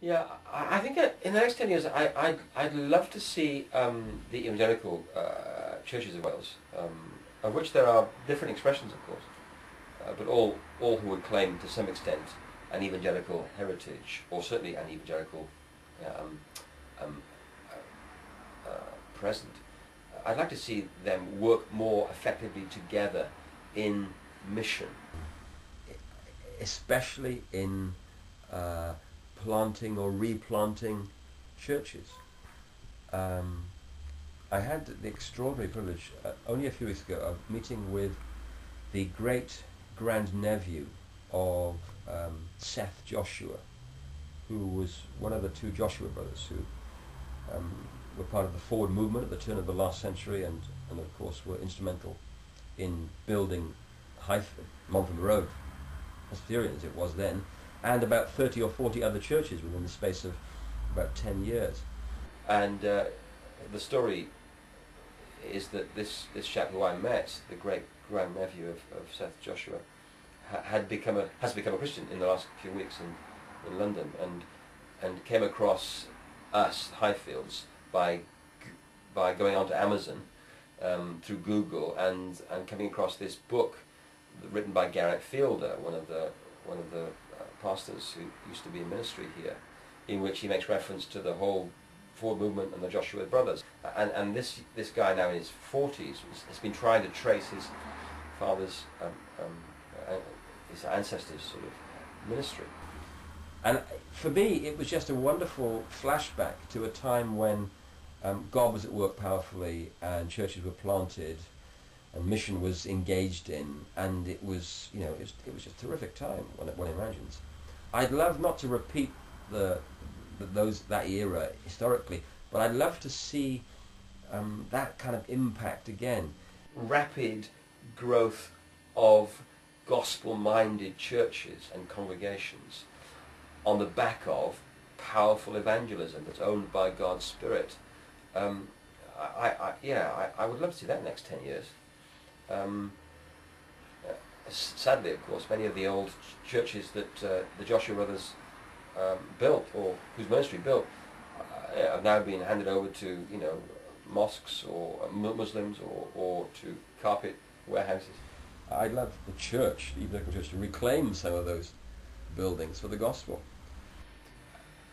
Yeah, I think in the next 10 years, I'd love to see the evangelical churches of Wales, of which there are different expressions, of course, but all who would claim to some extent an evangelical heritage, or certainly an evangelical um, um, present. I'd like to see them work more effectively together in mission, especially in planting or replanting churches. I had the extraordinary privilege only a few weeks ago of meeting with the great grandnephew of Seth Joshua, who was one of the two Joshua brothers who were part of the forward movement at the turn of the last century, and of course were instrumental in building Highfield, Montford Road, Presbyterian as it was then, and about 30 or 40 other churches within the space of about 10 years. And the story is that this chap who I met, the great grandnephew of Seth Joshua, has become a Christian in the last few weeks in London, and came across us, Highfields, by going onto Amazon through Google, and coming across this book written by Garrett Fielder, one of the pastors who used to be in ministry here, in which he makes reference to the whole forward movement and the Joshua brothers. And this guy, now in his 40s, has been trying to trace his father's, his ancestors' sort of ministry. And for me, it was just a wonderful flashback to a time when God was at work powerfully, and churches were planted, and mission was engaged in, and it was, it was just a terrific time, one imagines. I'd love not to repeat that era historically, but I'd love to see that kind of impact again. Rapid growth of gospel-minded churches and congregations on the back of powerful evangelism that's owned by God's Spirit. I would love to see that in the next 10 years. Sadly, of course, many of the old churches that the Joshua brothers built, or whose ministry built, have now been handed over to mosques or Muslims, or to carpet warehouses. I'd love the church, the evangelical church, to reclaim some of those buildings for the gospel.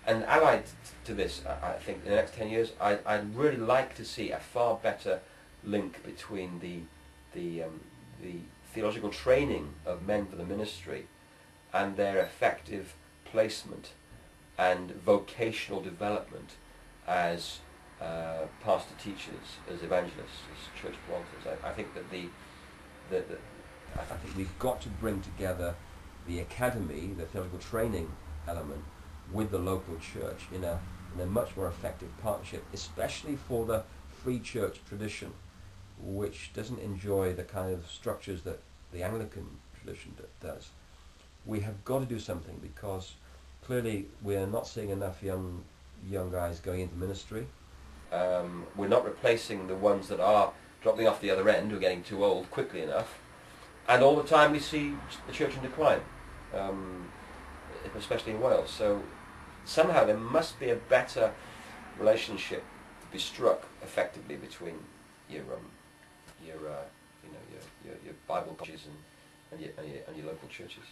And allied to this, I think in the next 10 years, I'd really like to see a far better link between the theological training of men for the ministry and their effective placement and vocational development as pastor teachers, as evangelists, as church planters. I think that I think we've got to bring together the academy, the theological training element, with the local church in a much more effective partnership, especially for the free church tradition, which doesn't enjoy the kind of structures that the Anglican tradition does. We have got to do something, because clearly we are not seeing enough young guys going into ministry. We're not replacing the ones that are dropping off the other end, who are getting too old quickly enough, and all the time we see the church in decline, especially in Wales. So somehow there must be a better relationship to be struck effectively between your Bible colleges and your local churches.